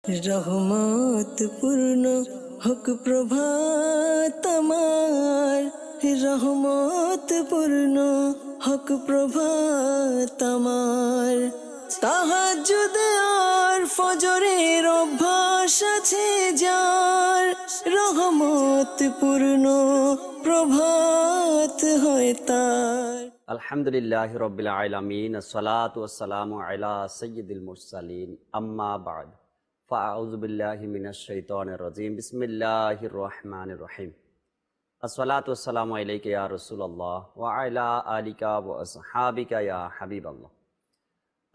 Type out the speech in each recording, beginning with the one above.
রহমত পূর্ণ হোক প্রভাত আমার, রহমত পূর্ণ হোক প্রভাত আমার। তাহাজ্জুদ আর ফজরের অভ্যাস আছে যার, রহমত পূর্ণ প্রভাত হয় তার। আলহামদুলিল্লাহি রাব্বিল আলামিন, আসসালাতু ওয়াসসালামু আলা সাইয়্যিদিল মুরসালিন, আম্মা বা'দ। ফাআউযু বিল্লাহি মিনাশ শাইতানির রাজীম। বিসমিল্লাহির রহমানির রহিম। আসসালাতু ওয়াসসালামু আলাইকা ইয়া রাসূলুল্লাহ ওয়া আলা আলিকা ওয়া আসহাবিকা ইয়া হাবিবাল্লাহ।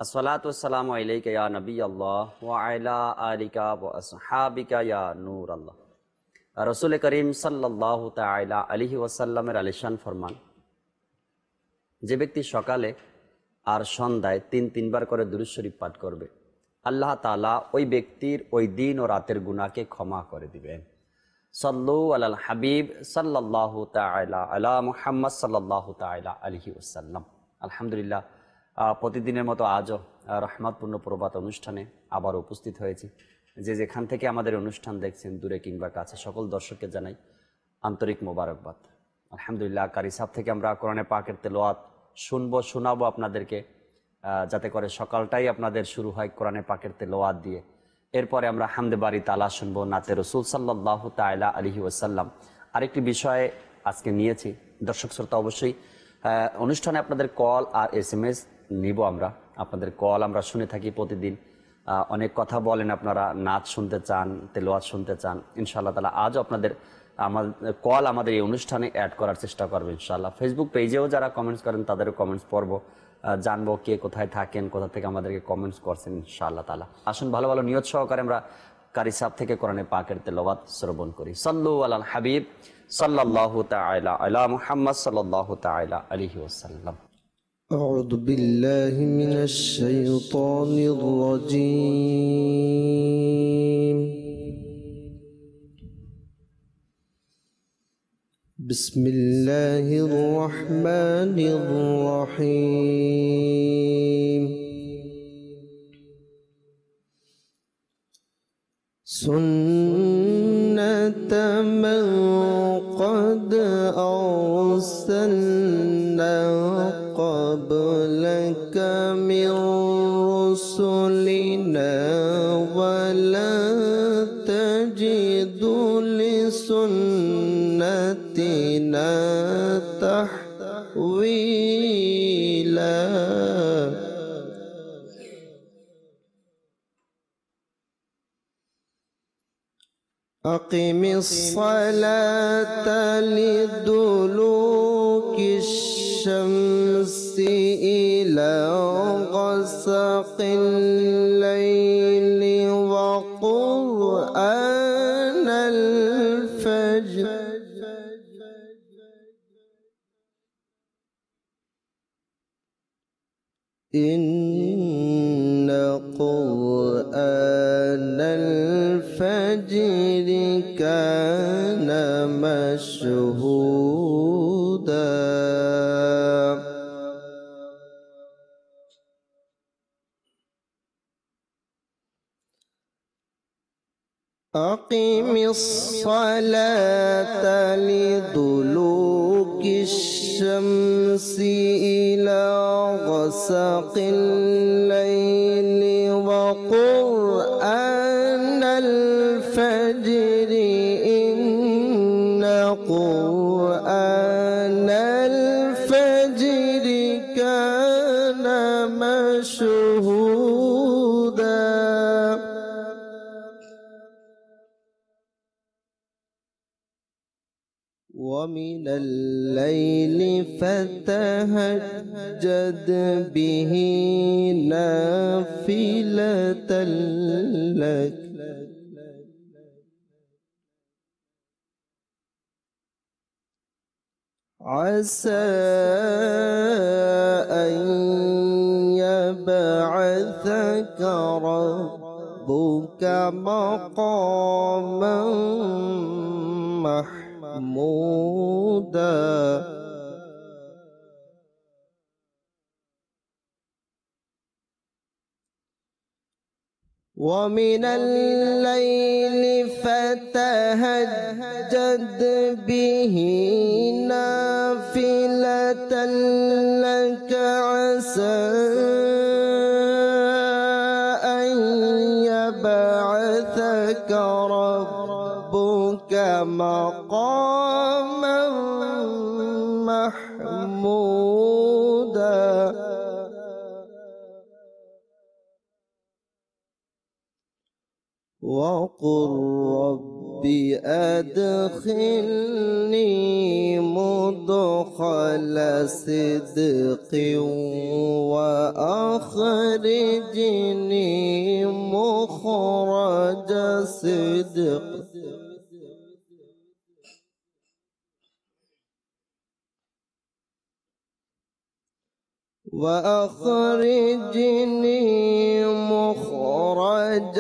আসসালাতু ওয়াসসালামু আলাইকা ইয়া নবিয়াল্লাহ ওয়া আলা আলিকা ওয়া আসহাবিকা ইয়া নূরাল্লাহ। রাসূল করিম সাল্লাল্লাহু তাআলা আলাইহি ওয়াসাল্লামের আলিশান ফরমান, যে ব্যক্তি সকালে আর সন্ধ্যায় তিনবার করে দুরূদ শরীফ পাঠ করবে, আল্লাহ তাআলা ওই ব্যক্তির ওই দিন ও রাতের গুনাহকে ক্ষমা করে দিবেন। সাল্লু আলাল হাবিব সাল্লাল্লাহু তাআলা আলা মুহাম্মদ সাল্লাল্লাহু তাআলা আলাইহি ওয়াসাল্লাম। আলহামদুলিল্লাহ, প্রতিদিনের মতো আজও রহমতপূর্ণ প্রভাত অনুষ্ঠানে আবার উপস্থিত হয়েছি। যে যেখান থেকে আমাদের অনুষ্ঠান দেখছেন, দূরে কিংবা কাছে, সকল দর্শককে জানাই আন্তরিক মোবারকবাদ। আলহামদুলিল্লাহ, কারি সাহেব থেকে আমরা কোরআনে পাকের তেলাওয়াত শোনাবো আপনাদেরকে, যাতে করে সকালটাই আপনাদের শুরু হয় কোরআনে পাকের তেলাওয়াত দিয়ে। এরপরে আমরা হামদে বারি তালা শুনবো, নাতে রসুল সাল্লাল্লাহু তাআলা আলাইহি ওয়াসাল্লাম। আরেকটি বিষয়ে আজকে নিয়েছি, দর্শক শ্রোতা অবশ্যই অনুষ্ঠানে আপনাদের কল আর SMS নিব আমরা। আপনাদের কল আমরা শুনে থাকি প্রতিদিন। অনেক কথা বলেন আপনারা, নাচ শুনতে চান, তেলাওয়াত শুনতে চান। ইনশাআল্লাহ তাআলা আজও আপনাদের কল আমাদের এই অনুষ্ঠানে অ্যাড করার চেষ্টা করবো ইনশাআল্লাহ। ফেসবুক পেজেও যারা কমেন্টস করেন তাদেরও কমেন্টস পড়বো, জানবো কে কোথায় থাকেন, কোথা থেকে আমাদেরকে কমেন্টস করছেন ইনশাআল্লাহ তাআলা। আসুন ভালো ভালো নিয়ত সহকারে আমরা কারি সাহেব থেকে কোরআনে পাকের তেলাওয়াত শ্রবণ করি। সাল্লু আলাল হাবিব সাল্লাল্লাহু তাআলা আলা মুহাম্মদ সাল্লাল্লাহু তাআলা আলাইহি ওয়াসাল্লাম। أعوذ بالله من الشيطان الرجيم. بسم الله الرحمن الرحيم. سنة من قد أرسلنا قبلك من رسلنا ولا تجد لسنتنا تحويلا. أقم الصلاة لدلوك الشمس إلى غسق الليل وقرآن الفجر إن قرآن الفجر كان مشهودا. أقم الصلاة لدلوك الشمس إلى غسق الليل وقرآن الفجر إن قرآن الفجر كان مشهودا. ومن الليل فتهجد به نافلة لك عسى أن يبعثك ربك مقاما محمودا. ومن الليل فتهجد به نافلة لك عسى أن يبعثك ربك مقاما محمودا وقل رب أدخلني مدخل صدق وأخرجني مخرج صدق وأخرجني مخرج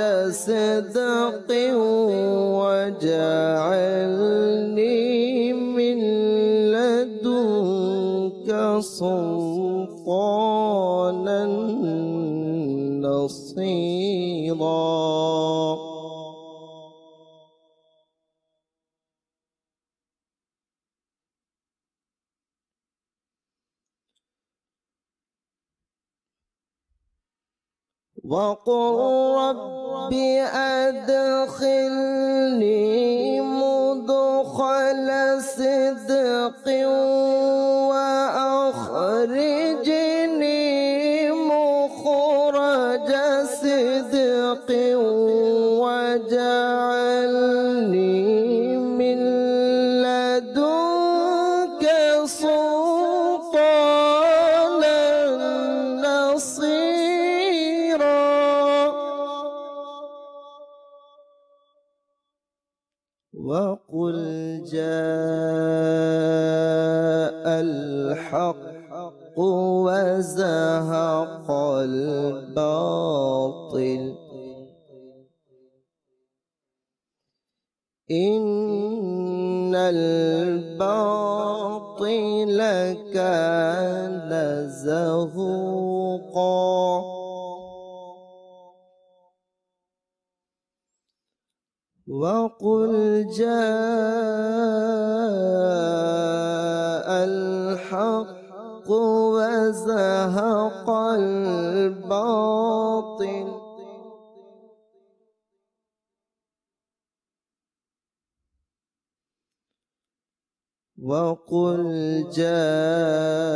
صدق واجعلني من لدنك سلطانا نصيرا وقل رب أدخلني مدخل صدق وأخرجني مخرج صدق واجعلني من لدنك سلطانا نصيرا وقل جاء الحق وزهق الباطل إن الباطل كان زهوقا وقل جاء الحق وزهق الباطل وقل جاء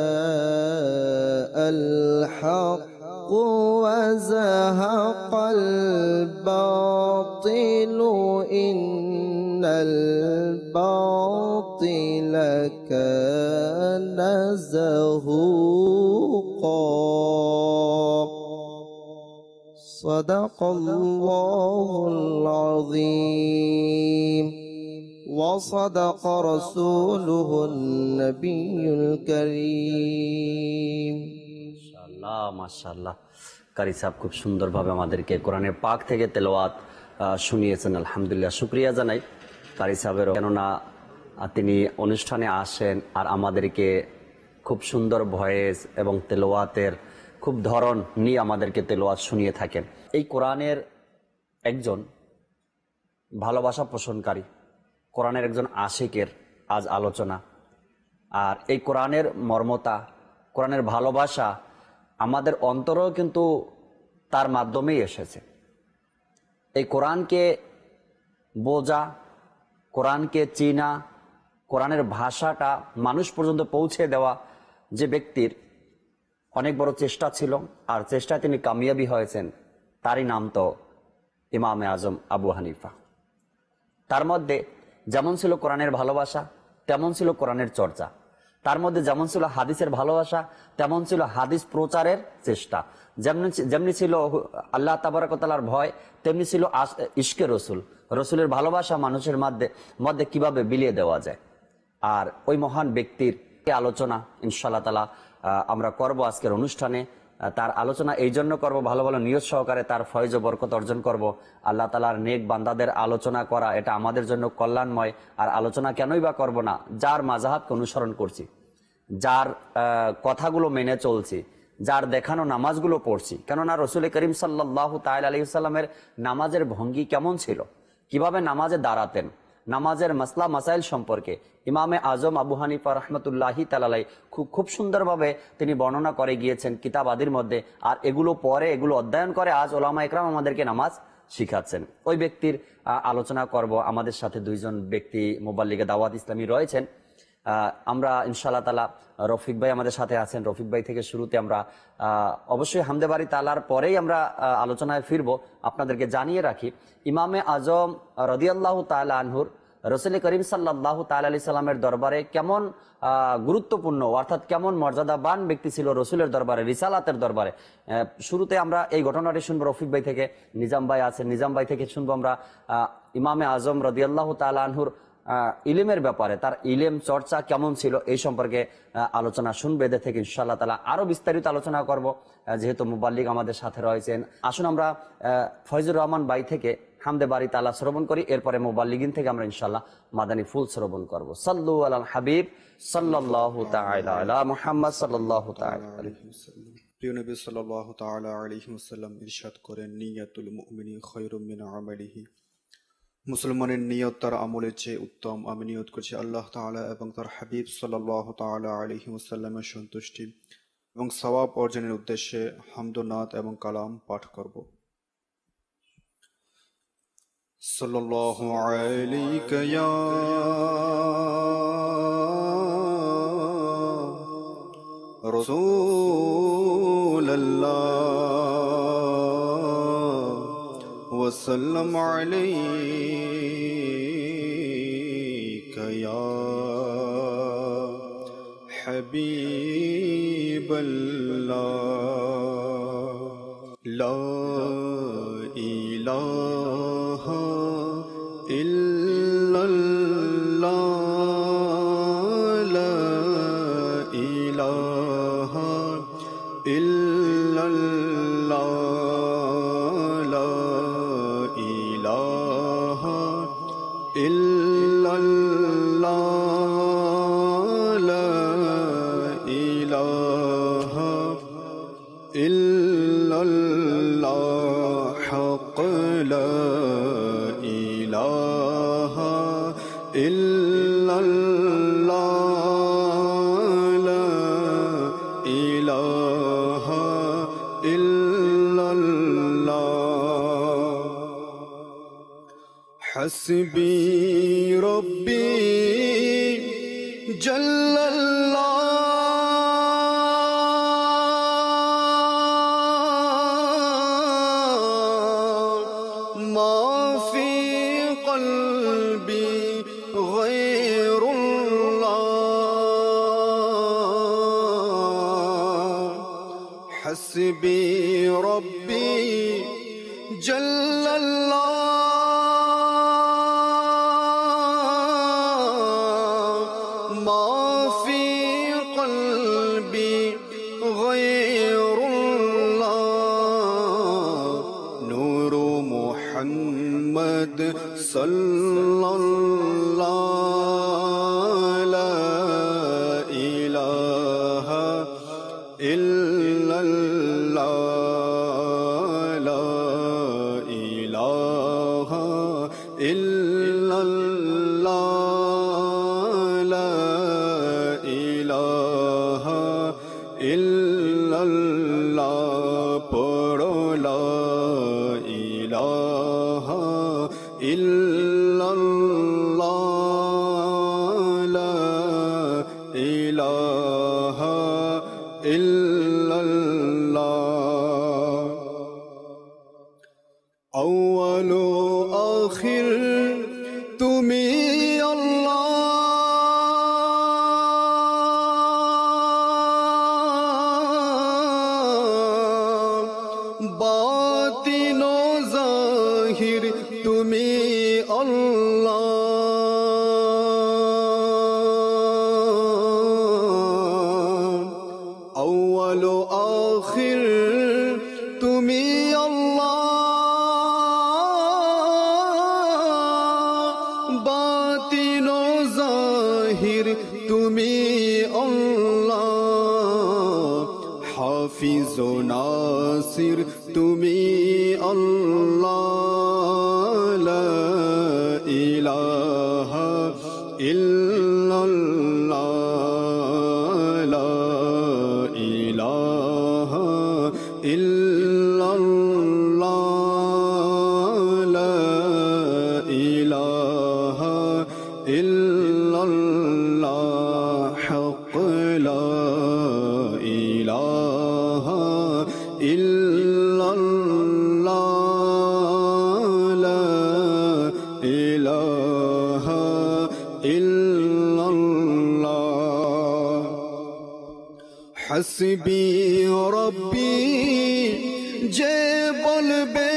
الحق وزهق الباطل إن الباطل كان زهوقا صدق الله العظيم وصدق رسوله النبي الكريم মাশাআল্লাহ মাশাআল্লাহ। কারি সাহেব খুব সুন্দরভাবে আমাদেরকে কোরআনের পাক থেকে তেলাওয়াত শুনিয়েছেন, আলহামদুলিল্লাহ। শুকরিয়া জানাই কারি সাহেবের, কেননা তিনি অনুষ্ঠানে আসেন আর আমাদেরকে খুব সুন্দর ভয়েস এবং তেলাওয়াতের খুব ধরন নিয়ে আমাদেরকে তেলাওয়াত শুনিয়ে থাকেন। এই কোরআনের একজন ভালোবাসা পোষণকারী, কোরআনের একজন আশিকের আজ আলোচনা। আর এই কোরআনের মর্মতা, কোরআনের ভালোবাসা আমাদের অন্তরেও কিন্তু তার মাধ্যমেই এসেছে। এই কোরআনকে বোঝা, কোরআনকে চিনা, কোরআনের ভাষাটা মানুষ পর্যন্ত পৌঁছে দেওয়া যে ব্যক্তির অনেক বড় চেষ্টা ছিল, আর চেষ্টায় তিনি কামিয়াবি হয়েছেন, তারই নাম তো ইমামে আজম আবু হানিফা। তার মধ্যে যেমন ছিল কোরআনের ভালোবাসা, তেমন ছিল কোরআনের চর্চা। তার মধ্যে যেমন ছিল হাদিসের ভালোবাসা, তেমন ছিল হাদিস প্রচারের চেষ্টা। যেমনি ছিল আল্লাহ তাবারক ওয়া তাআলার ভয়, তেমনি ছিল ইশকে রসুল, রসুলের ভালোবাসা মানুষের মধ্যে কিভাবে বিলিয়ে দেওয়া যায়। আর ওই মহান ব্যক্তির আলোচনা ইনশাআল্লাহ তাআলা আমরা করব আজকের অনুষ্ঠানে। তার আলোচনা এই জন্য করবো, ভালো ভালো নিয়ত সহকারে তার ফয়েজ ও বরকত অর্জন করব। আল্লাহ তাআলার নেক বান্দাদের আলোচনা করা এটা আমাদের জন্য কল্যাণময়। আর আলোচনা কেনই বা করব না, যার মাযহাবকে অনুসরণ করছি, যার কথাগুলো মেনে চলছি, যার দেখানো নামাজগুলো পড়ছি। কেননা রসুল করিম সাল্লাল্লাহু তাআলা আলাইহি সাল্লামের নামাজের ভঙ্গি কেমন ছিল, কিভাবে নামাজে দাঁড়াতেন, নামাজের মাসলা মাসাইল সম্পর্কে ইমামে আজম আবু হানিফা রহমতুল্লাহি তাআলা খুব সুন্দরভাবে তিনি বর্ণনা করে গিয়েছেন কিতাব আদির মধ্যে। আর এগুলো পরে, এগুলো অধ্যয়ন করে আজ ওলামা একরাম আমাদেরকে নামাজ শিখাচ্ছেন। ওই ব্যক্তির আলোচনা করব। আমাদের সাথে দুইজন ব্যক্তি মুবাল্লিগে দাওয়াত ইসলামী রয়েছেন। আমরা ইনশাআল্লাহ তাআলা রফিক ভাই আমাদের সাথে আছেন। রফিক ভাই থেকে শুরুতে আমরা অবশ্যই হামদে বাড়ি তাআলার পরেই আমরা আলোচনায় ফিরব। আপনাদেরকে জানিয়ে রাখি, ইমামে আজম রাদিয়াল্লাহু তাআলা আনহুর রসুল করিম সাল্লাল্লাহু তাআলা আলাইহি সাল্লামের দরবারে কেমন গুরুত্বপূর্ণ, অর্থাৎ কেমন মর্যাদাবান ব্যক্তি ছিল রসুলের দরবারে, রিসালাতের দরবারে। শুরুতে আমরা এই ঘটনাটি শুনবো রফিক ভাই থেকে। নিজাম ভাই আছেন, নিজাম ভাই থেকে শুনবো আমরা ইমামে আজম রাদিয়াল্লাহু তাআলা আনহুর ইলমের ব্যাপারে, তার ইলম চর্চা কেমন ছিল এই সম্পর্কে আলোচনা শুনবে। এদের থেকে ইনশাআল্লাহ তাআলা আরো বিস্তারিত আলোচনা করব, যেহেতু মুবাল্লিগ আমাদের সাথে রয়েছেন। আসুন আমরা ফয়জুর রহমান ভাই থেকে হামদে বাড়ি তাআলা শ্রবণ করি, এরপরে মুবাল্লিগিন থেকে আমরা ইনশাআল্লাহ মাদানী ফুল শ্রবণ করব। সাল্লু আলাল হাবিব সাল্লাল্লাহু তাআলা আলা মুহাম্মদ সাল্লাল্লাহু তাআলা আলাইহি ওয়াসাল্লাম। প্রিয় নবী সাল্লাল্লাহু তাআলা আলাইহি ওয়াসাল্লাম ইরশাদ করেন, নিয়াতুল মুমিনি খায়রুম মিন আমালিহি। মুসলমানের নিয়ত তার আমলের চেয়ে উত্তম। আমি নিয়ত করছি আল্লাহ তাআলা এবং তার হাবিব সাল্লাল্লাহু তাআলা আলাইহি ওয়াসাল্লামের সন্তুষ্টি এবং সওয়াব অর্জনের উদ্দেশ্যে হামদ ও নাত এবং কালাম পাঠ করব। সাল্লাল্লাহু আলাইকা ইয়া রাসূলুল্লাহ وسلم عليك يا حبيب الله لا إله إلا الله لا إله إلا الله إلا الله لا إله إلا الله حق لا إله إلا الله لا إله إلا الله حسبي ربي جل الله ما في قلبي غير الله حسبي ربي جل الله صلى الله لا إله إلا الله لا إله إلا الله لا إله إلا الله پڑھو لا إله إلا الله لا إله إلا الله أول آخر تمہیں اللہ باطن و ظاہر تمہیں اللہ اول و آخر تمہیں اللہ باطن و ظاہر تمہیں اللہ হাফিজ ও নাসির তুমি আল্লাহ, লা ইলাহা ইল্লাল্লাহ, লা ইলাহা ইল্লাল্লাহ, লা ইলাহা ইল্লাল্লাহ, হক লা ইলাহা ইল্লাল্লাহ, লা ইলাহা ইল্লাল্লাহ। হাসবি রব্বি যে বলবে,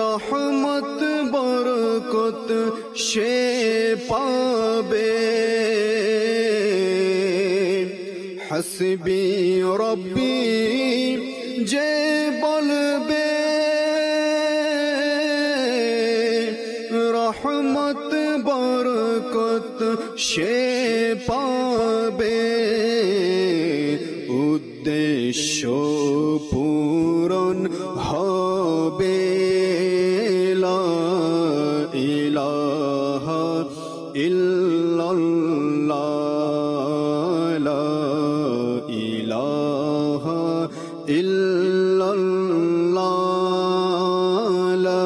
রহমত বরকত সে পাবে। হাসবি রব্বি যে বলবে, রহমত বরকত সে পাবে। উদ্দেশ্য পূরণ হবে, লা ইলাহা ইল্লাল্লাহ, লা ইলাহা ইল্লাল্লাহ, লা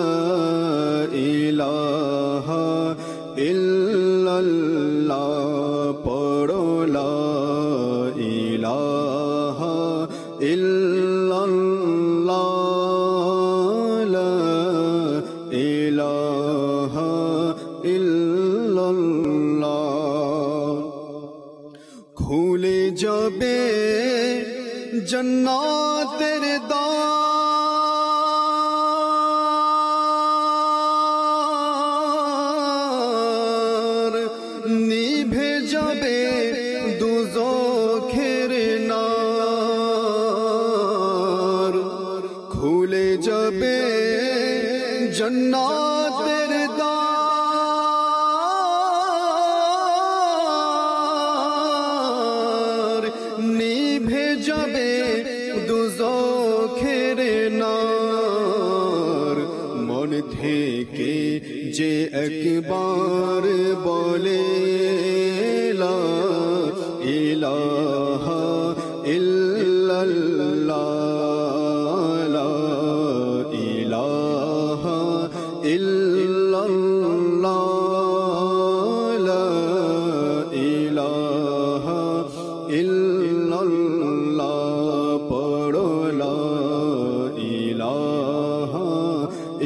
ইলাহা ইল্লাল্লাহ। পড়ো লা ইলাহা ইল্লাল্লাহ, লা ইলাহা ইল্লাল্লাহ। খুলে যাবে জান্নাতের দ্বার, নিভে যাবে দুজখের নার। খুলে যাবে জান্নাতের দ্বার, নিভে যাবে দুজখের নার। মন থেকে যে একবার বলে লা ইলাহা ইল্লাল্লাহ, লা ইলাহা ইল্লাল্লাহ, লা ইলাহা ইল্লাল্লাহ। পড়ো লা ইলাহা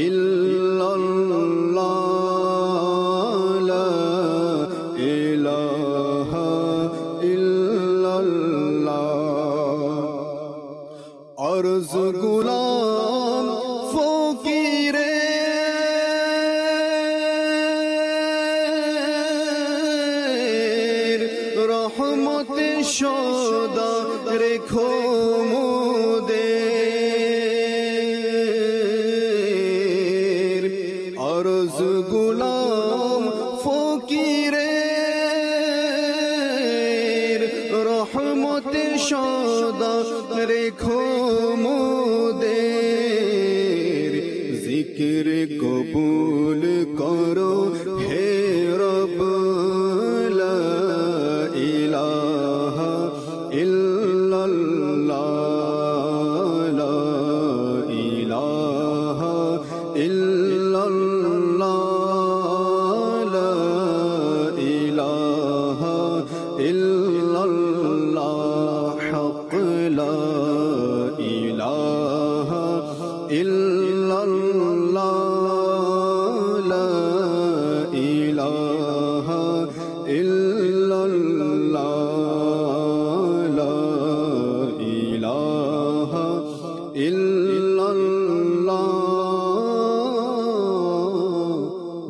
ইল্লাল্লাহ, লা ইলাহা ইল্লাল্লাহ। আরজ গুলাম ফকিরে রহমতে সদা রেখো মোদের। আরজ গুলাম ফকিরে রহমতে সদা রেখো মোদের। জিকির কবুল করো হে রব, লা ইলাহা ইল্লাল্লাহ, লা ইলাহা ইল্লাল্লাহ, লা ইলাহা ইল্লাল্লাহ, হক লা ইলাহা ইল্লাল্লাহ, লা ইলাহা ইল্লাল্লাহ, লা ইলাহা ইল্লাল্লাহ,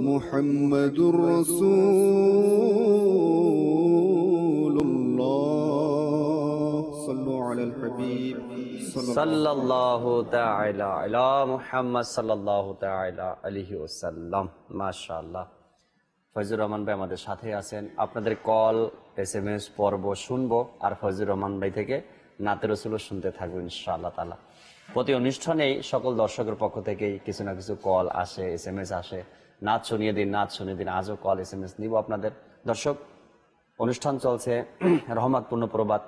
মুহাম্মাদুর রাসূলুল্লাহ। সাল্লু আলাল হাবিব সাল্লাল্লাহু তাআলা আলা মুহাম্মদ সাল্লাল্লাহু তাআলা আলাইহি ওয়াসাল্লাম। মাশাআল্লাহ। ফয়জুর রহমান ভাই আমাদের সাথে আছেন। আপনাদের কল SMS পর্ব শুনবো, আর ফয়জুর রহমান ভাই থেকে নাতে রসুলও শুনতে থাকবো ইনশাআল্লাহ তাআলা। প্রতি অনুষ্ঠানেই সকল দর্শকের পক্ষ থেকেই কিছু না কিছু কল আসে, SMS আসে, নাচ শুনিয়ে দিন, নাচ শুনিয়ে দিন। আজও কল SMS নিব আপনাদের। দর্শক, অনুষ্ঠান চলছে রহমতপূর্ণ প্রবাদ,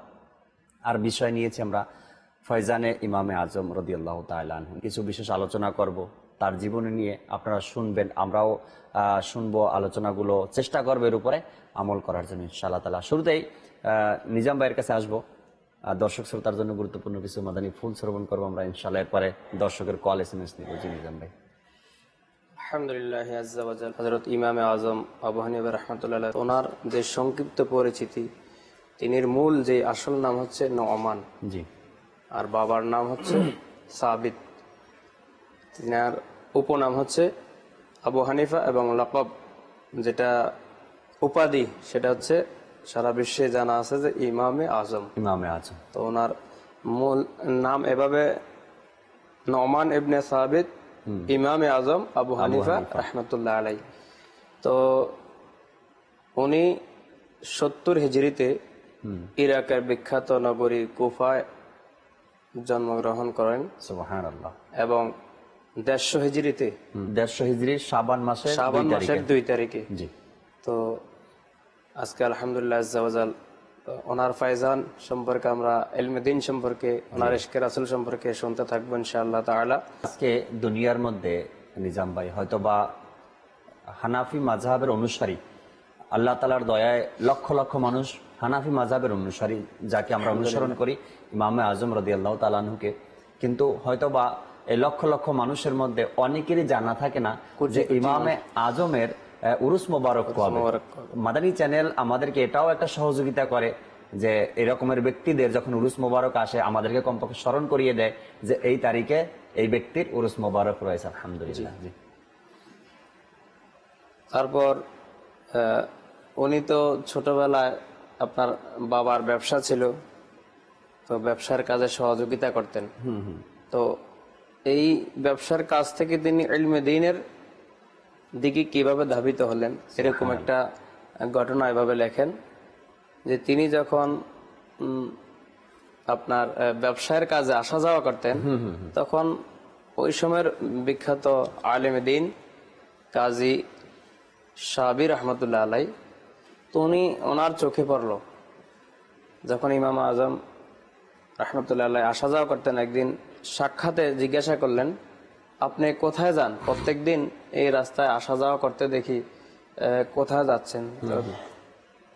আর বিষয় নিয়েছি আমরা ফয়জানে ইমামে আজম রাদিয়াল্লাহু তাআলা আনহু। কিছু বিশেষ আলোচনা করব তার জীবনী নিয়ে, আপনারা শুনবেন, আমরাও শুনবো, আলোচনাগুলো চেষ্টা করবো এর উপরে আমল করার জন্য ইনশাআল্লাহ তাআলা। শুরুতেই নিজাম ভাইয়ের কাছে আসবো, দর্শক শ্রোতার জন্য গুরুত্বপূর্ণ কিছু মাদানী ফুল শ্রবণ করবো আমরা ইনশাআল্লাহ। এরপরে দর্শকের কল SMS নিব। জি নিজাম ভাই। আলহামদুলিল্লাহ আজ্জা ওয়া জাল। হযরত ইমামে আজম আবু হানিফা রাহমাতুল্লাহ আলাইহি, ওনার যে সংক্ষিপ্ত পরিচিতি, তিনির মূল যে আসল নাম হচ্ছে নোমান, জি, আর বাবার নাম হচ্ছে সাবিত। তিনার উপনাম হচ্ছে আবু হানিফা, এবং লকব যেটা উপাধি সেটা হচ্ছে সারা বিশ্বে জানা আছে যে ইমামে আজম। ইমামে আজম। তো ওনার মূল নাম এভাবে নোমান ইবনে সাবিত ইমামে আজম আবু হানিফা রাহমাতুল্লাহ আলাই। তো উনি 70 হিজরিতে ইরাকের বিখ্যাত নগরী কুফায় জন্মগ্রহণ করেন, সুবহানাল্লাহ, এবং 150 হিজরিতে 150 হিজরি শাবান মাসের 2 তারিখে। জি। তো আজকে আলহামদুলিল্লাহ আজ্জা ওয়া জাল ওনার ফায়জান সম্পর্কে আমরা ইলমে দ্বীন সম্পর্কে, ওনার ইশকে রাসূল সম্পর্কে শুনতে থাকবো ইনশাআল্লাহ তাআলা। আজকে দুনিয়ার মধ্যে নিজাম ভাই হয়তোবা হানাফি মাযহাবের অনুসারী, আল্লাহ তাআলার দয়ায় লক্ষ লক্ষ মানুষ হানাফি মাযহাবের অনুসারী, যাকে আমরা অনুসরণ করি ইমামে আজম রাদিয়াল্লাহু তাআলা আনহুকে। কিন্তু হয়তোবা এই লক্ষ লক্ষ মানুষের মধ্যে অনেকেরই জানা থাকে না যে ইমামে আজমের উরুস মোবারক কবে। মাদানী চ্যানেল আমাদেরকে এটাও একটা সহযোগিতা করে যে এরকমের ব্যক্তিদের যখন উরুস মোবারক আসে আমাদেরকে কমপক্ষে স্মরণ করিয়ে দেয় যে এই তারিখে এই ব্যক্তির উরুস মোবারক রয়েছে। আলহামদুলিল্লাহ। জি। তারপর উনি তো ছোটবেলায় আপনার বাবার ব্যবসা ছিল, তো ব্যবসার কাজে সহযোগিতা করতেন। তো এই ব্যবসার কাজ থেকে তিনি ইলমে দ্বীনের দিকে কিভাবে ধাবিত হলেন, এরকম একটা ঘটনা এভাবে লেখেন যে তিনি যখন আপনার ব্যবসায়ের কাজে আসা যাওয়া করতেন, তখন ওই সময়ের বিখ্যাত আলেমে দ্বীন কাজী সাবির রহমতুল্লাহ আলাই, তো উনি ওনার চোখে পড়ল যখন ইমাম আজম রহমতুল্লাহ আলাই আসা যাওয়া করতেন। একদিন সাক্ষাতে জিজ্ঞাসা করলেন, আপনি কোথায় যান? প্রত্যেক দিন এই রাস্তায় আসা যাওয়া করতে দেখি, কোথায় যাচ্ছেন?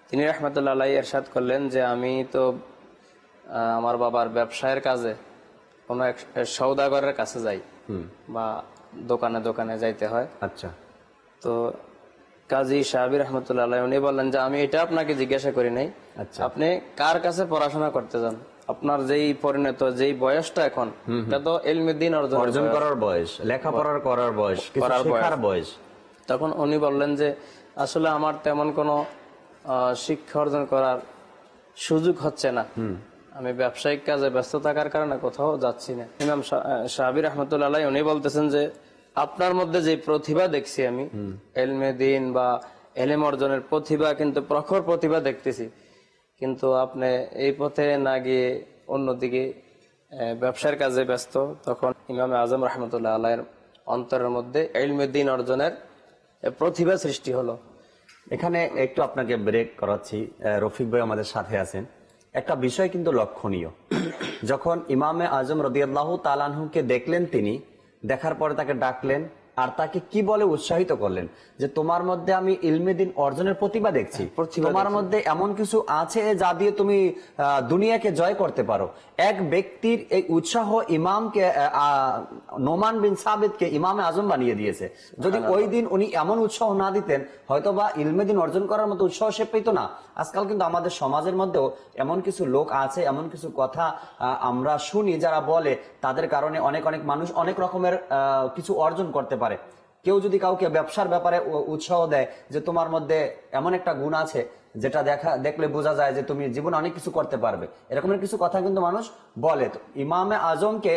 তিনি রহমতুল্লাহ আলাই ইরশাদ করলেন যে আমি তো আমার বাবার ব্যবসায়ের কাজে কোনো এক সওদাগরের কাছে যাই, বা দোকানে দোকানে যাইতে হয়। আচ্ছা। তো কাজী সাহাবী রহমতুল্লাহ আলাই উনি বললেন যে আমি এটা আপনাকে জিজ্ঞাসা করি নাই, আপনি কার কাছে পড়াশোনা করতে যান? আপনার যেই পরিণত যেই বয়সটা এখন, এটা তো ইলমে দ্বীন অর্জন করার বয়স, লেখাপড়ার করার বয়স, কিছু শেখার বয়স। তখন উনি বললেন যে আসলে আমার তেমন কোনো শিক্ষা অর্জন করার সুযোগ হচ্ছে না, আমি ব্যবসায়িক কাজে ব্যস্ত থাকার কারণে কোথাও যাচ্ছি না। ইমাম সাহাবী রাহমাতুল্লাহ আলাইহি উনি বলতেছেন যে আপনার মধ্যে যে প্রতিভা দেখছি আমি, ইলমে দ্বীন বা ইলম অর্জনের প্রতিভা, কিন্তু প্রখর প্রতিভা দেখতেছি, কিন্তু আপনি এই পথে না গিয়ে অন্যদিকে ব্যবসার কাজে ব্যস্ত। তখন ইমাম আজম রহমতুল্লাহ আলাইহির অন্তরের মধ্যে ইলমে দ্বীন অর্জনের প্রতিভা সৃষ্টি হলো। এখানে একটু আপনাকে ব্রেক করাচ্ছি, রফিক ভাই আমাদের সাথে আছেন। একটা বিষয় কিন্তু লক্ষণীয়, যখন ইমামে আজম রাদিয়াল্লাহু তাআলা আনহুকে দেখলেন, তিনি দেখার পরে তাকে ডাকলেন আর তাকে কি বলে উৎসাহিত করলেন যে তোমার মধ্যে আমি ইলমে দ্বীন অর্জনের প্রতিভা দেখছি, তোমার মধ্যে এমন কিছু আছে যা দিয়ে তুমি দুনিয়াকে জয় করতে পারো। এক ব্যক্তির এই উৎসাহ ইমামকে, নোমান বিন সাবিতকে ইমামে আজম বানিয়ে দিয়েছে। যদি ওই দিন উনি এমন উৎসাহ না দিতেন, হয়তোবা ইলমে দ্বীন অর্জন করার মতো উৎসাহ সে পেত না। আজকাল কিন্তু আমাদের সমাজের মধ্যেও এমন কিছু লোক আছে, এমন কিছু কথা আমরা শুনি যারা বলে তাদের কারণে অনেক অনেক মানুষ অনেক রকমের কিছু অর্জন করতে পারে। কেউ যদি কাউকে ব্যবসার ব্যাপারে উৎসাহ দেয় যে তোমার মধ্যে এমন একটা গুণ আছে যেটা দেখলে বোঝা যায় যে তুমি জীবনে অনেক কিছু করতে পারবে, এরকমের কিছু কথা কিন্তু মানুষ বলে। তো ইমামে আজমকে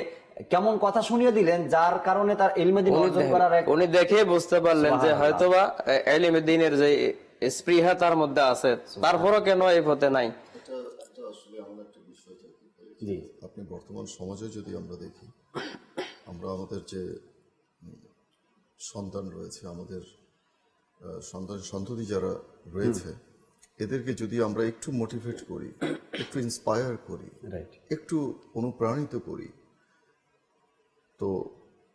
কেমন কথা শুনিয়ে দিলেন যার কারণে তার ইলমে দ্বীন অর্জন করার উনি দেখে বুঝতে পারলেন যে হয়তোবা ইলমে দ্বীনের যে স্পৃহা তার মধ্যে আছে, তারপরও কেন এই পথে নাই। আসলে এমন একটা বিষয় জি আপনি বর্তমান সমাজে যদি আমরা দেখি, আমরা আমাদের যে সন্তান রয়েছে, আমাদের সন্ততি যারা রয়েছে, এদেরকে যদি আমরা একটু মোটিভেট করি, একটু ইন্সপায়ার করি, রাইট একটু অনুপ্রাণিত করি, তো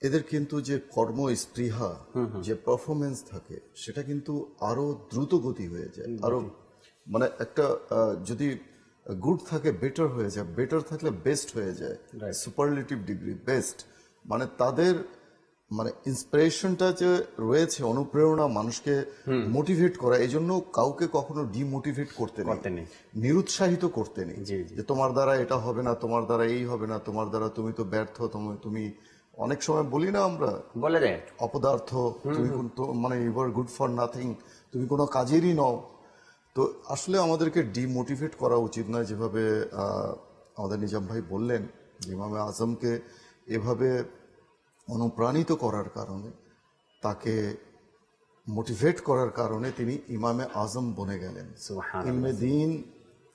এদের কিন্তু যে কর্ম স্পৃহা, যে পারফরমেন্স থাকে, সেটা কিন্তু আরো দ্রুত গতি হয়ে যায়, আরো মানে একটা যদি গুড থাকে বেটার হয়ে যায়, বেটার থাকলে বেস্ট হয়ে যায়, সুপারলেটিভ ডিগ্রি বেস্ট, মানে তাদের মানে ইন্সপিরেশনটা যে রয়েছে, অনুপ্রেরণা, মানুষকে মোটিভেট করা, এই জন্য কাউকে কখনো ডিমোটিভেট করতে নেই, নিরুৎসাহিত করতে নেই যে তোমার দ্বারা এটা হবে না, তোমার দ্বারা এই হবে না, তোমার দ্বারা তুমি তো ব্যর্থ, তুমি অনেক সময় বলি না আমরা, বলে দেয় অপদার্থ, তুমি মানে you are good for nothing, তুমি কোনো কাজেরই নও। তো আসলে আমাদেরকে ডিমোটিভেট করা উচিত নয়, যেভাবে আমাদের নিজাম ভাই বললেন, ইমামে আজমকে এভাবে অনুপ্রাণিত করার কারণে, তাকে মোটিভেট করার কারণে তিনি ইমামে আজম বনে গেলেন। ইলমে দ্বীন,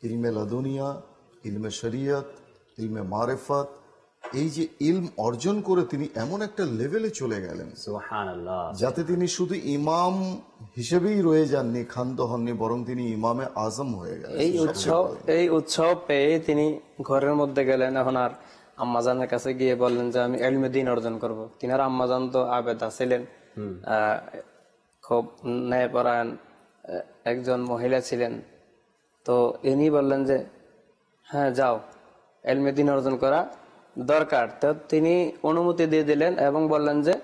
ইলমে লাদুনিয়া, ইলমে শরিয়ত, ইলমে মারেফত, এই যে ইলম অর্জন করে তিনি এমন একটা লেভেলে চলে গেলেন যাতে তিনি শুধু ইমাম হিসেবেই রয়ে যাননি, ক্ষান্ত হননি, বরং তিনি ইমামে আজম হয়ে গেলেন। এই উৎসব পেয়ে তিনি ঘরের মধ্যে গেলেন। এখন আর আম্মাজানের কাছে গিয়ে বললেন যে আমি ইলমে দ্বীন অর্জন করব। তিনার আম্মাজান তো আবেদা ছিলেন, খুব ন্যায়পরায়ণ একজন মহিলা ছিলেন। তো ইনি বললেন যে হ্যাঁ যাও, ইলমে দ্বীন অর্জন করা দরকার। তো তিনি অনুমতি দিয়ে দিলেন এবং বললেন যে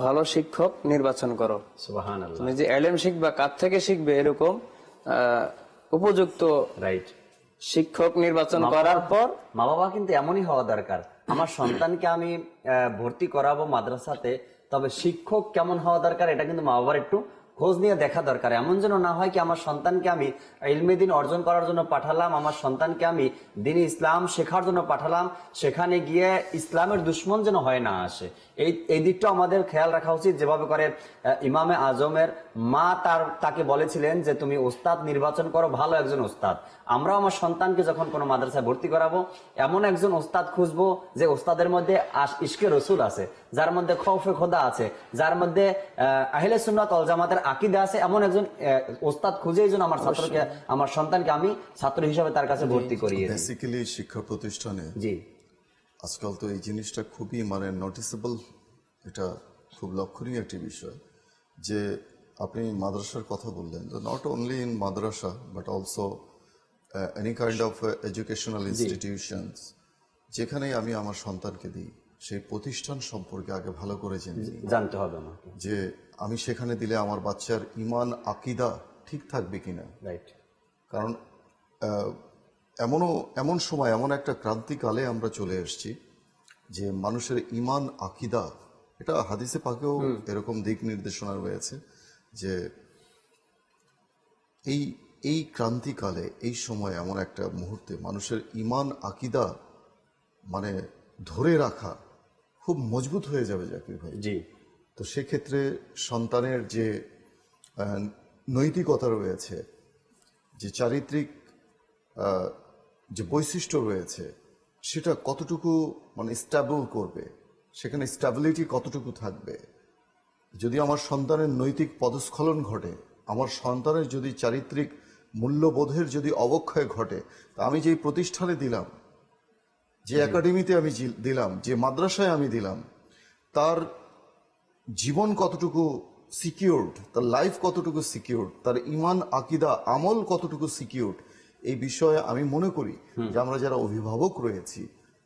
ভালো শিক্ষক নির্বাচন করো, তুমি যে ইলম শিখবা কার থেকে শিখবে এরকম উপযুক্ত রাইট শিক্ষক নির্বাচন করার পর। মা বাবা কিন্তু এমনই হওয়া দরকার, আমার সন্তানকে আমি ভর্তি করাবো মাদ্রাসাতে, তবে শিক্ষক কেমন হওয়া দরকার এটা কিন্তু মা বাবার একটু খোঁজ নিয়ে দেখা দরকার। এমন যেন না হয় কি আমার সন্তানকে আমি ইলমে দ্বীন অর্জন করার জন্য পাঠালাম, আমার সন্তানকে আমি দ্বীন ইসলাম শেখার জন্য পাঠালাম, সেখানে গিয়ে ইসলামের দুশ্মন যেন হয় না আসে। এই দিকটা আমাদের খেয়াল রাখা উচিত। যেভাবে করে ইমামে আজমের মা তাকে বলেছিলেন যে তুমি ওস্তাদ নির্বাচন করো, ভালো একজন ওস্তাদ। আমরা আমার সন্তানকে যখন কোনো মাদ্রাসায় ভর্তি করাবো, এমন একজন ওস্তাদ খুঁজবো যে ওস্তাদের মধ্যে ইশকে রসুল আছে, যার মধ্যে খৌফে খোদা আছে, যার মধ্যে আহলে সুন্নাত ওয়াল জামাতের আকীদা আছে, এমন একজন ওস্তাদ খুঁজেই যেন আমার সন্তানকে আমি ছাত্র হিসেবে তার কাছে ভর্তি করিয়ে দিই। বেসিক্যালি শিক্ষা প্রতিষ্ঠানে জি আজকাল তো এই জিনিসটা খুবই মানে নোটিসেবল, এটা খুব লক্ষণীয় একটি বিষয় যে আপনি মাদ্রাসার কথা বললেন, not only in Madrasa but also any kind of educational institutions, যেখানেই আমি আমার সন্তানকে দিই সেই প্রতিষ্ঠান সম্পর্কে আগে ভালো করে জানতে হবে আমাকে, যে আমি সেখানে দিলে আমার বাচ্চার ইমান আকীদা ঠিক থাকবে কিনা। রাইট, কারণ এমন সময়, এমন একটা ক্রান্তিকালে আমরা চলে এসেছি যে মানুষের ইমান আকীদা, এটা হাদিসে পাকেও এরকম দিক নির্দেশনা রয়েছে যে এই ক্রান্তিকালে, এই সময় এমন একটা মুহূর্তে মানুষের ইমান আকীদা মানে ধরে রাখা খুব মজবুত হয়ে যাবে জাকির ভাই। জি, তো সেক্ষেত্রে সন্তানের যে নৈতিকতা রয়েছে, যে চারিত্রিক যে বৈশিষ্ট্য রয়েছে, সেটা কতটুকু মানে স্ট্যাবল করবে, সেখানে স্ট্যাবিলিটি কতটুকু থাকবে। যদি আমার সন্তানের নৈতিক পদস্খলন ঘটে, আমার সন্তানের যদি চারিত্রিক মূল্যবোধের যদি অবক্ষয় ঘটে, তা আমি যেই প্রতিষ্ঠানে দিলাম, যে একাডেমিতে আমি দিলাম, যে মাদ্রাসায় আমি দিলাম, তার জীবন কতটুকু সিকিউরড, তার লাইফ কতটুকু সিকিউরড, তার ইমান আকীদা আমল কতটুকু সিকিউরড, এই বিষয়ে আমি মনে করি যে আমরা যারা অভিভাবক রয়েছি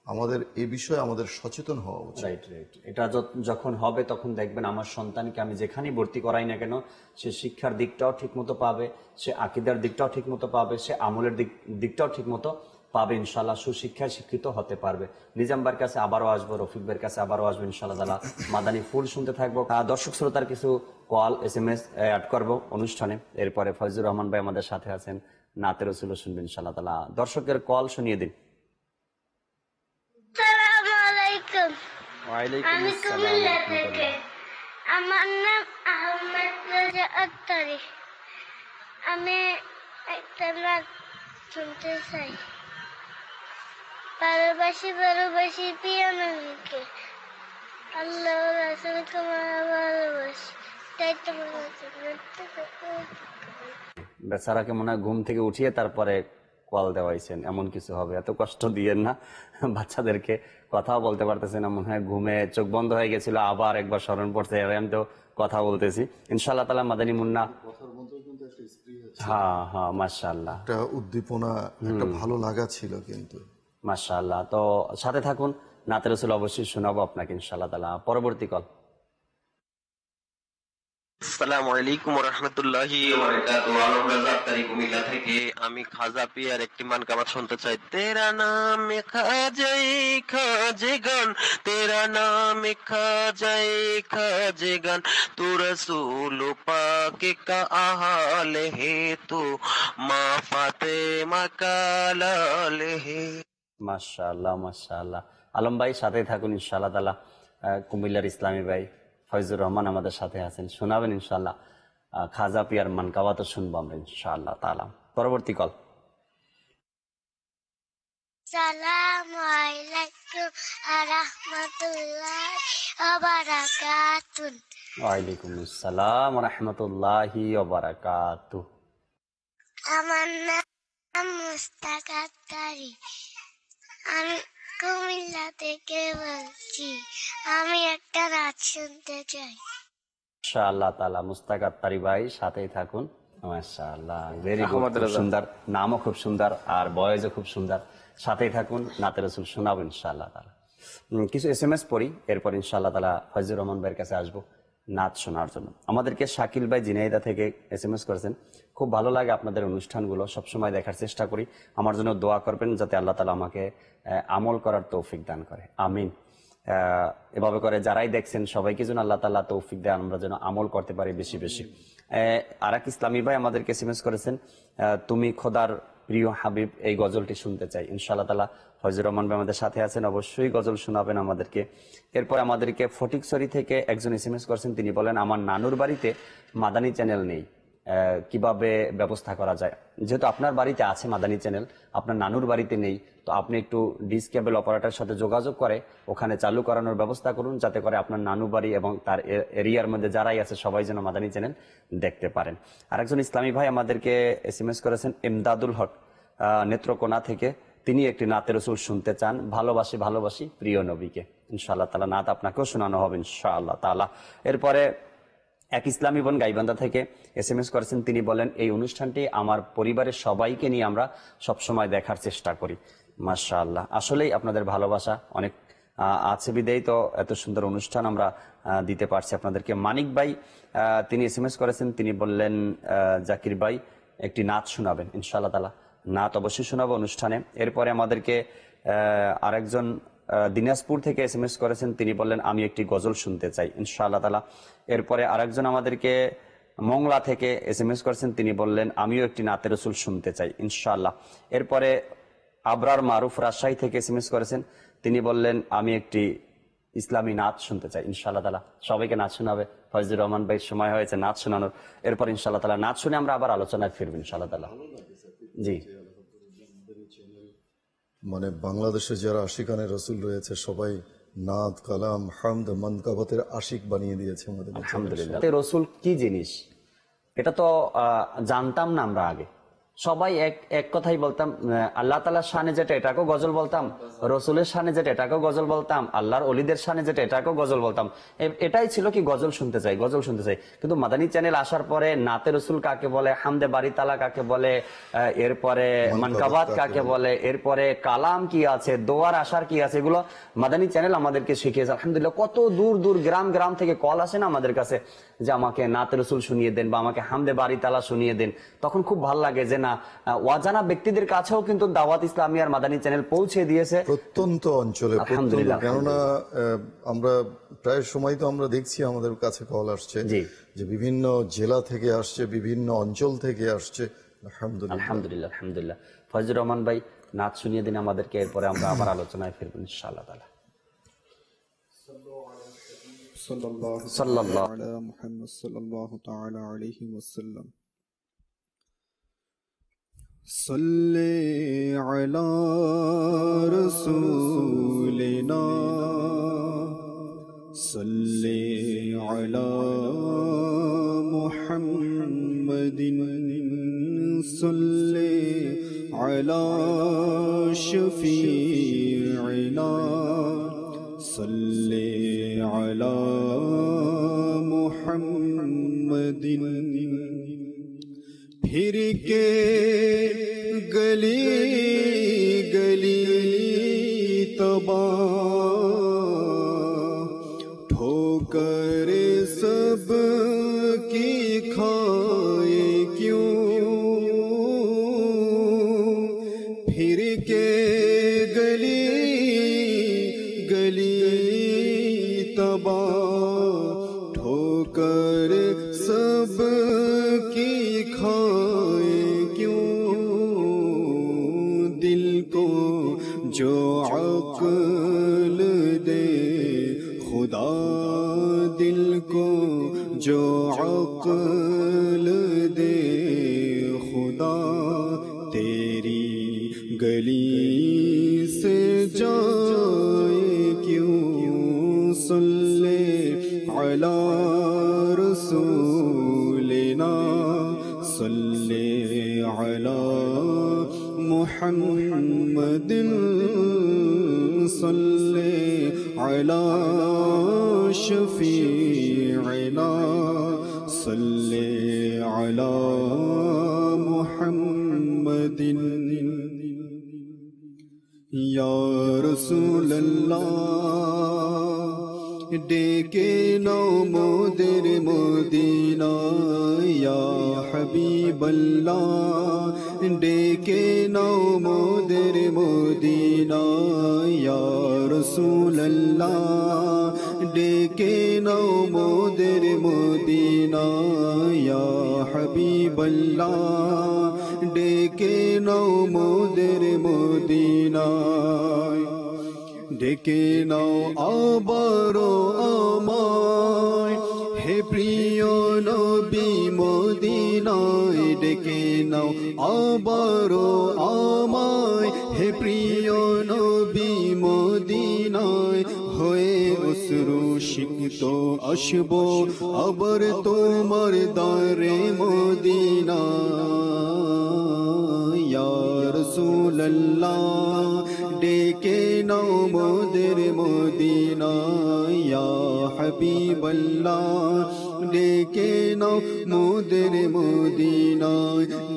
আমাদের এই বিষয়ে আমাদের সচেতন হওয়া উচিত। Right right. এটা যখন হবে তখন দেখবেন আমার সন্তানকে আমি যেখানেই ভর্তি করাই না কেন, সে শিক্ষার দিকটাও ঠিক মতো পাবে, সে আকীদার দিকটাও ঠিক মতো পাবে, সে আমলের দিকটাও ঠিক মতো পাবে ইনশাল্লাহ, সুশিক্ষায় শিক্ষিত হতে পারবে। নিজাম ভাইয়ের কাছে আবারও আসবো, রফিক ভাইয়ের কাছে আবারও আসবো ইনশাল্লাহ তাআলা। মাদানী ফুল শুনতে থাকবো। দর্শক শ্রোতার কিছু কল SMS অ্যাড করবো অনুষ্ঠানে। এরপরে ফয়জুর রহমান ভাই আমাদের সাথে আছেন, নাতে রসুল শুনবেন ইনশাল্লাহ তাআলা। দর্শকের কল শুনিয়ে দিন। আসসালামু আলাইকুম। ওয়ালাইকুম আমি আসসালাম কুমিল্লা ওয়া রাহমাতুল্লাহ। থেকে। আমার নাম আহমেদ রাজা আত্তারি। আমি একটা নাচ শুনতে চাই। ভালোবাসি ভালোবাসি প্রিয় নবীকে, আল্লাহ রাসূলকে ভালোবাসি, তাই তো বেচারাকে মনে হয় ঘুম থেকে উঠিয়ে তারপরে কল দেওয়াইছেন, এমন কিছু হবে। এত কষ্ট দিয়েন না বাচ্চাদেরকে, কথাও বলতে পারতেছে না, মনে হয় ঘুমে চোখ বন্ধ হয়ে গেছিল, আবার একবার স্মরণ পড়ছে, আমি তো কথা বলতেছি ইনশাআল্লাহ তাআলা। মাদানী মুন্না, হ্যাঁ হ্যাঁ, মাশাআল্লাহ, একটা উদ্দীপনা, একটা ভালো লাগা ছিল কিন্তু। মাশাআল্লাহ। তো সাথে থাকুন, নাতে রসুল অবশ্যই শোনাবো আপনাকে ইনশাআল্লাহ তাআলা। পরবর্তী কল। আসসালামু আলাইকুম ওয়া রাহমাতুল্লাহি ওয়া বারাকাতুহু। আলম রাজা আত্তারি কুমিল্লা থেকে। আমি খাজা পিয়ার একটি মানকাবাত শুনতে চাই। তেরা নামে খাজে গান, তেরা নামে খাজে গান, তু রসূল পাকে কা আহাল হে, তু মা ফাতেমা কা লাল হে। মাশাআল্লাহ মাশাআল্লাহ। আলম ভাই সাথে থাকুন ইনশাআল্লাহ তাআলা। কুমিল্লার ইসলামী ভাই ফয়জুর রহমান আমাদের সাথে আছেন, শোনাবেন ইনশাআল্লাহ। খাজা পিয়ার মানকাবাত শুনবো আমরা ইনশাআল্লাহ তাআলা। পরবর্তী কল। আসসালামু আলাইকুম ওয়া রাহমাতুল্লাহি ওয়া বারাকাতুহু। ওয়ালাইকুম আসসালাম ওয়া রাহমাতুল্লাহি ওয়া বারাকাতুহু। আমার নাম মুস্তাক আত্তারি। আমি কুমিল্লা থেকে বলছি। আমি একটা নাচ শুনতে চাই। ইনশাআল্লাহ তাআলা। মুস্তাক আত্তারি ভাই সাথেই থাকুন। মাশাআল্লাহ, ভেরি গুড, আহমদ খুব রাজা। সুন্দর, নামও খুব সুন্দর আর বয়েসও খুব সুন্দর। সাথেই থাকুন, নাতে রসুল শোনাবেন ইনশাআল্লাহ তাআলা। কিছু SMS পড়ি, এরপর ইনশাআল্লাহ তাআলা ফয়জুর রহমান ভাইয়ের কাছে আসবো নাচ শোনার জন্য। আমাদেরকে শাকিল ভাই জিনাইদা থেকে SMS করেছেন, খুব ভালো লাগে আপনাদের অনুষ্ঠানগুলো, সবসময় দেখার চেষ্টা করি। আমার জন্য দোয়া করবেন যাতে আল্লাহ তাআলা আমাকে আমল করার তৌফিক দান করে, আমিন। এভাবে করে যারাই দেখছেন সবাইকে যেন আল্লাহ তাআলা তৌফিক দেয়, আমরা যেন আমল করতে পারি বেশি বেশি। আরেক ইসলামী ভাই আমাদেরকে SMS করেছেন, তুমি খোদার প্রিয় হাবিব, এই গজলটি শুনতে চাই ইনশাআল্লাহ তাআলা। ফয়জুর রহমান ভাই আমাদের সাথে আছেন, অবশ্যই গজল শোনাবেন আমাদেরকে। এরপর আমাদেরকে ফটিকছড়ি থেকে একজন SMS করেছেন, তিনি বলেন আমার নানুর বাড়িতে মাদানী চ্যানেল নেই, কিভাবে ব্যবস্থা করা যায়? যেহেতু আপনার বাড়িতে আছে মাদানী চ্যানেল, আপনার নানুর বাড়িতে নেই, তো আপনি একটু ডিশ কেবল অপারেটরের সাথে যোগাযোগ করে ওখানে চালু করানোর ব্যবস্থা করুন, যাতে করে আপনার নানু বাড়ি এবং তার এরিয়ার মধ্যে যারাই আছে সবাই যেন মাদানী চ্যানেল দেখতে পারেন। আরেকজন ইসলামী ভাই আমাদেরকে SMS করেছেন, ইমদাদুল হক নেত্রকোনা থেকে, তিনি একটি নাতে রসুল শুনতে চান, ভালোবাসি ভালোবাসি প্রিয় নবীকে। ইনশাআল্লাহ তাআলা নাত আপনাকেও শোনানো হবে ইনশাআল্লাহ তাআলা। এরপরে এক ইসলামী বোন গাইবান্ধা থেকে SMS করেছেন, তিনি বলেন এই অনুষ্ঠানটি আমার পরিবারের সবাইকে নিয়ে আমরা সবসময় দেখার চেষ্টা করি। মাশাআল্লাহ, আসলেই আপনাদের ভালোবাসা অনেক আছে বিদেই তো এত সুন্দর অনুষ্ঠান আমরা দিতে পারছি আপনাদেরকে। মানিক ভাই তিনি SMS করেছেন, তিনি বললেন জাকির ভাই একটি নাচ শোনাবেন ইনশাআল্লাহ তাআলা। নাত অবশ্যই শোনাবো অনুষ্ঠানে। এরপরে আমাদেরকে আরেকজন দিনাজপুর থেকে SMS করেছেন, তিনি বললেন আমি একটি গজল শুনতে চাই ইনশাআল্লাহ তাআলা। এরপরে আরেকজন আমাদেরকে মংলা থেকে SMS করেছেন, তিনি বললেন আমিও একটি নাতে রসুল শুনতে চাই ইনশাআল্লাহ। এরপরে আবরার মারুফ রাজশাহী থেকে SMS করেছেন, তিনি বললেন আমি একটি ইসলামী নাচ শুনতে চাই ইনশাআল্লাহ তাআলা। সবাইকে নাচ শোনাবে ফয়জুর রহমান ভাই, সময় হয়েছে নাচ শোনানোর। এরপর ইনশাআল্লাহ তাআলা নাচ শুনে আমরা আবার আলোচনায় ফিরবো ইনশাআল্লাহ তাআলা। জি, মানে বাংলাদেশে যারা আশিকানে রসুল রয়েছে সবাই নাদ, কালাম, হামদ, মানকাবাতের আশিক বানিয়ে দিয়েছে আমাদের। আলহামদুলিল্লাহ। রসুল কি জিনিস এটা তো জানতাম না আমরা আগে, সবাই এক কথাই বলতাম, আল্লাহ তাআলার শানে যেটা এটাকেও গজল বলতাম, রসুলের শানে যেটা এটাকেও গজল বলতাম, আল্লাহর অলিদের শানে যেটা এটাকেও গজল বলতাম। এটাই ছিল কি গজল শুনতে চাই, গজল শুনতে চাই। কিন্তু মাদানী চ্যানেল আসার পরে নাতে রসুল কাকে বলে, হামদে বাড়ি তালা কাকে বলে, এরপরে মানকাবাত কাকে বলে, এরপরে কালাম কি আছে, দোয়ার আশার কি আছে, এগুলো মাদানী চ্যানেল আমাদেরকে শিখিয়েছে আলহামদুলিল্লাহ। কত দূর দূর গ্রাম থেকে কল আসে না আমাদের কাছে যে আমাকে নাতে রসুল শুনিয়ে দেন বা আমাকে হামদে বাড়ি তালা শুনিয়ে দেন। তখন খুব ভালো লাগে যে না, অজানা ব্যক্তিদের কাছেও কিন্তু দাওয়াত ইসলামী আর মাদানী চ্যানেল পৌঁছে দিয়েছে প্রত্যন্ত অঞ্চলে। আলহামদুলিল্লাহ। কেননা আমরা প্রায় সময় তো আমরা দেখছি আমাদের কাছে কল আসছে যে বিভিন্ন জেলা থেকে আসছে, বিভিন্ন অঞ্চল থেকে আসছে। আলহামদুলিল্লাহ আলহামদুলিল্লাহ। ফজলুর রহমান ভাই নাচ শুনিয়ে দিন আমাদেরকে, এরপরে আমরা আবার আলোচনায় ফিরবো ইনশাআল্লাহ তাআলা। সাল্লাল্লাহু আলা মুহাম্মদ সাল্লাল্লাহু তাআলা আলাইহি ওয়াসাল্লাম। সাল্লি আলা রাসূলিনা সাল্লি আলা মুহাম্মাদিন সাল্লি আলা শফিঈনা সাল্লি আলা মুহাম্মাদিন। फिर के गली गली तबाह ठोकर सब की खाए क्यों, फिर के गली गली तबाह ठोकर सब की खाए क्यों, दिल को जो अक्ल दे खुदा, दिल को जो अक्ल दे खुदा, तेरी गली से जाए क्यों। सल्ले अला रसूलिना सल्ले अला मुहम्मदिन सल्ले अला शफीईना सल्ले अला मुहम्मदिन। या रसूल अल्लाह डेके नौ मोदर मोदीना, या हबीब अल्लाह डेके नौ मोदर मोदीना, या रसूल अल्लाह डेके नौ मोदर मोदीना, या हबीब अल्लाह डेके नौ मोदर मोदीना। ডেকে নাও আবারো আমায় হে প্রিয় নবী মদিনায়, ডেকে নাও আবারো আমায় হে প্রিয় নবী মদিনায়। হয়ে অশ্রু সিক্ত আসবো আবার তোমার দ্বারে মদিনা। ইয়া রাসূলুল্লাহ ডেকে নাও মোদের মদিনা, ইয়া হাবিবাল্লাহ ডেকে নাও মোদের মদিনা।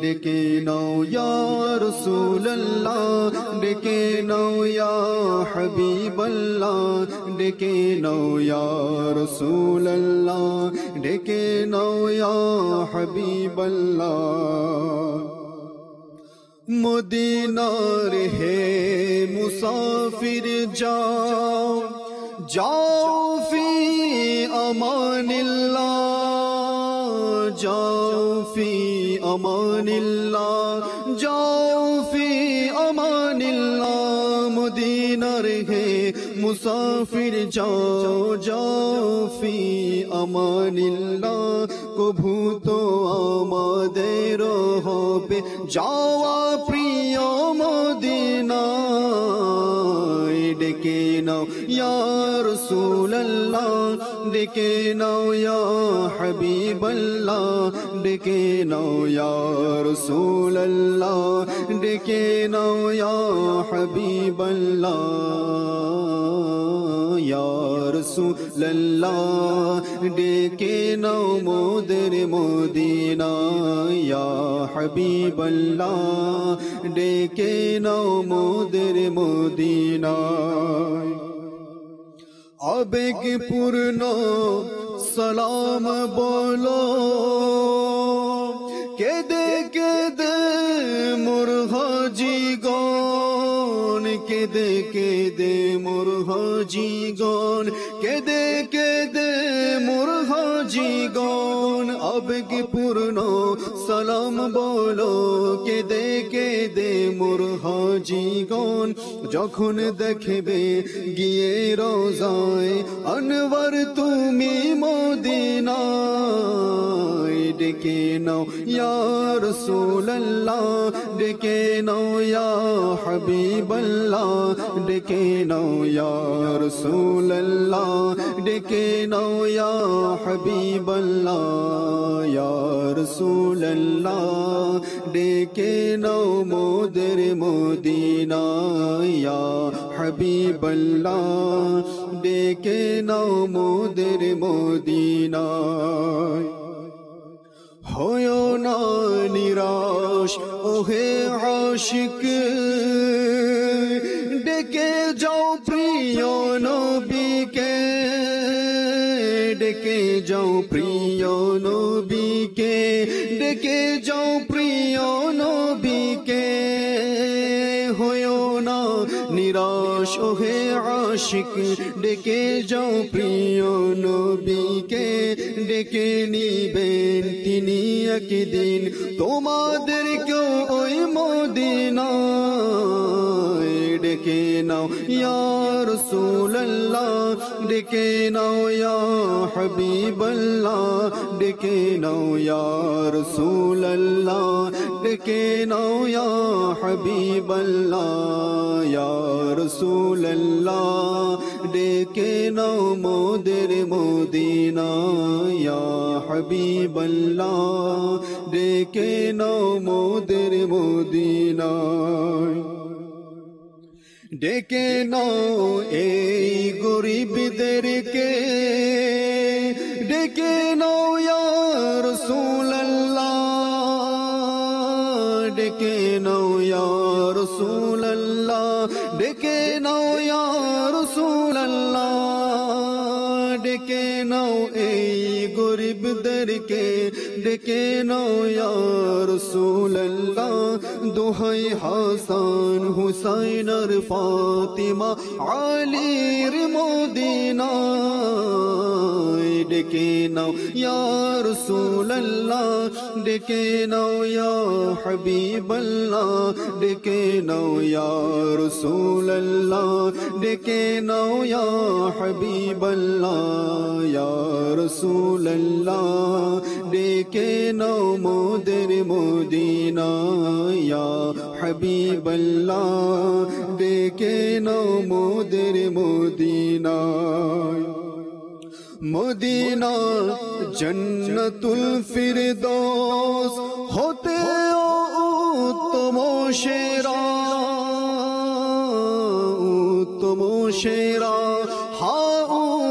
ডেকে নাও ইয়া রাসূলুল্লাহ ডেকে নাও ইয়া হাবিবাল্লাহ ডেকে নাও ইয়া রাসূলুল্লাহ ডেকে নাও ইয়া হাবিবাল্লাহ। মদিনার হে মুসাফির যাও যাও ফি আমানিল্লাহ, যাও ফি আমানিল্লাহ, যাও ফি আমানিল্লাহ। মদিনার হে মুসাফির যাও যাও ফি আমানিল্লাহ। কভু তো আমাদের হবে যাওয়া প্রিয় মদিনায়। ডেকে নাও ইয়া রাসূলুল্লাহ ডেকে নাও ইয়া হাবিবাল্লাহ ডেকে নাও ইয়া রাসূলুল্লাহ ডেকে নাও ইয়া হাবিবাল্লাহ। ইয়া রাসূলুল্লাহ ডেকে নাও মোদের মদিনা, ইয়া হাবিবাল্লাহ ডেকে নাও মোদের মদিনা। আবেগ পূর্ণ সালাম বলো কেদে কেদে মোর হাজিগণ, কেঁদে কেঁদে মোর হাজিগণ, কেঁদে কেঁদে মোর হাজিগণ, আবেগে পূর্ণ সালাম বলো, কেঁদে কেঁদে মোর হাজিগণ। যখন দেখবে গিয়ে রোজায় আনওয়ার তুমি মদিনায়, ডেকে নাও ইয়া রাসূলুল্লাহ, ডেকে নাও ইয়া হাবিবাল্লাহ, ডেকে নাও ইয়া রাসূলুল্লাহ, ডেকে নাও ইয়া হাবিবাল্লাহ, ইয়া রাসূলুল্লাহ, ডেকে নাও মোদের মদিনা, ইয়া হাবিবাল্লাহ, ডেকে নাও মোদের মদিনা। হয়ো না নিরাশ ওহে আশিক, ডেকে যাও প্রিয় নবীকে, ডেকে যাও প্রিয় নবীকে, ডেকে যাও প্রিয় নবীকে। হয়ো না নিরাশ ওহে আশিক, ডেকে যাও প্রিয় নবীকে, ডেকে নিবেন তিনি একদিন তোমাদেরকেও ওই মদিনায়। ডেকে নাও ইয়া রাসূলুল্লাহ, ডেকে নাও ইয়া হাবিবাল্লাহ, ডেকে নাও ইয়া রাসূলুল্লাহ, ডেকে নাও ইয়া হাবিবাল্লাহ, ইয়া রাসূলুল্লাহ, ডেকে নাও মোদের মদিনা, ইয়া হাবিবাল্লাহ, ডেকে নাও মোদের মদিনা। ডেকে নাও এই গরিবদেরকে, ডেকে নাও ইয়া রাসূলুল্লাহ, ডেকে নাও ইয়া রাসূলুল্লাহ, ডেকে নাও ইয়া রাসূলুল্লাহ, ডেকে নাও এই গরিবদেরকে, ডেকে নাও ইয়া রাসূলুল্লাহ। দোহাই হাসান হুসাইন আর ফাতিমা আলীর মদিনায়, ডেকে নাও ইয়া রাসূলুল্লাহ, ডেকে নাও ইয়া হাবিবাল্লাহ, ডেকে নাও ইয়া রাসূলুল্লাহ, ডেকে নাও ইয়া হাবিবাল্লাহ, ইয়া রাসূলুল্লাহ, ডেকে নাও মোদের মদিনা, ইয়া হাবিবাল্লাহ, ডেকে নাও মোদের মদিনা। মদিনা জন্নতুল ফিরদৌস হতে উত্তম সেরা, উত্তম সেরা, হা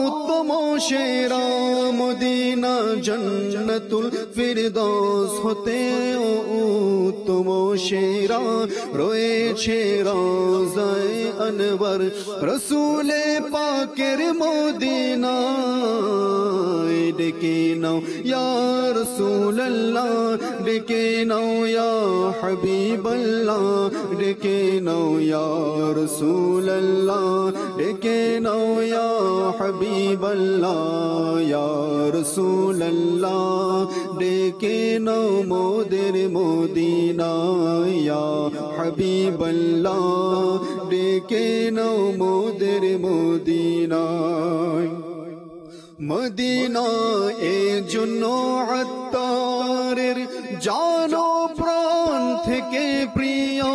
উত্তম সেরা। মদিনা জন্নতুল ফিরদৌস হতে উত্তম সেরা, রয়েছে রওজায়ে আনওয়ার রসুলে পাকের মদিনায়। ডেকে নাও ইয়া রাসূলুল্লাহ, ডেকে নাও ইয়া হাবিবাল্লাহ, ডেকে নাও ইয়া রাসূলুল্লাহ, ডেকে নাও ইয়া হাবিবাল্লাহ, ইয়া রাসূলুল্লাহ, ডেকে নাও মোদের মদিনা, ইয়া হাবিবাল্লাহ, ডেকে নাও মোদের মদিনা। মদিনা এজন্য আত্মারের জানো প্রাণ থেকে প্রিয়,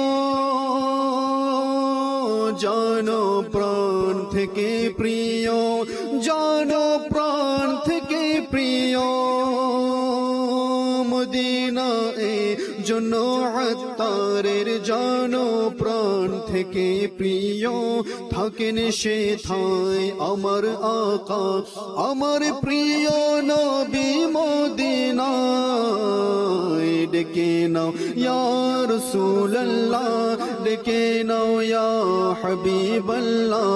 জানো প্রাণ থেকে প্রিয়, জানো প্রাণ থেকে প্রিয়। মদিনা এজন্য আত্মারের জানো প্রাণ থেকে প্রিয় থাকেন সে ঠায় আমার আকা আমার প্রিয় নবী মদিনায় ডেকে নাও ইয়া রাসূলুল্লাহ ডেকে নাও ইয়া হাবিবাল্লাহ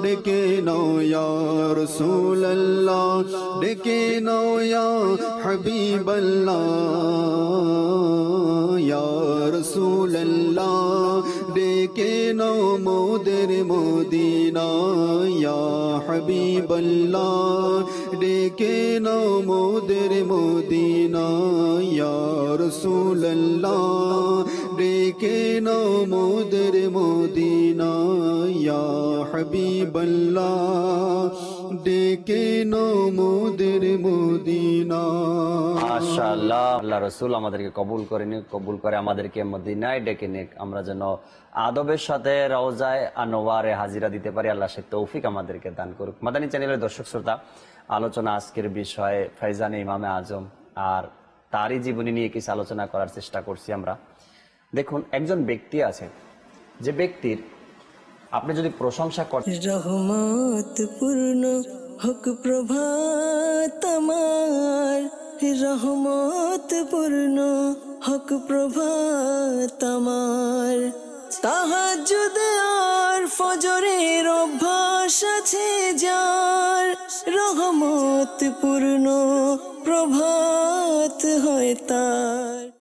ডেকে নাও ইয়া রাসূলুল্লাহ ডেকে নাও ইয়া হাবিবাল্লাহ ইয়া রাসূলুল্লাহ ডেকে নাও মোদের মদিনা ইয়া হাবিবাল্লাহ ডেকে নাও মোদের মদিনা ইয়া রাসূলুল্লাহ ডেকে নাও মোদের মদিনা ইয়া হাবিবাল্লাহ ডেকে নাও মোদের মদিনা। মাশাআল্লাহ, আল্লাহ রাসূল আমাদেরকে কবুল করে নিক, কবুল করে আমাদেরকে মদিনায় ডেকে নিক, আমরা যেন আদবের সাথে রওজায়ে আনোয়ারে হাজিরা দিতে পারি। আল্লাহ সে তৌফিক আমাদেরকে দান করুক। মাদানী চ্যানেলের দর্শক শ্রোতা, আলোচনা আজকের বিষয়ে ফয়জানে ইমামে আজম আর তারই জীবনী নিয়ে কিছু আলোচনা করার চেষ্টা করছি আমরা। দেখুন, একজন ব্যক্তি আছে যে ব্যক্তির আপনি যদি প্রশংসা করেন, রহমত পূর্ণ হক প্রভাত আমার, রহমত পূর্ণ হক প্রভাত আমার। তাহাজ্জুদ আর ফজরের অভ্যাস আছে যার, রহমত পূর্ণ প্রভাত হয় তার।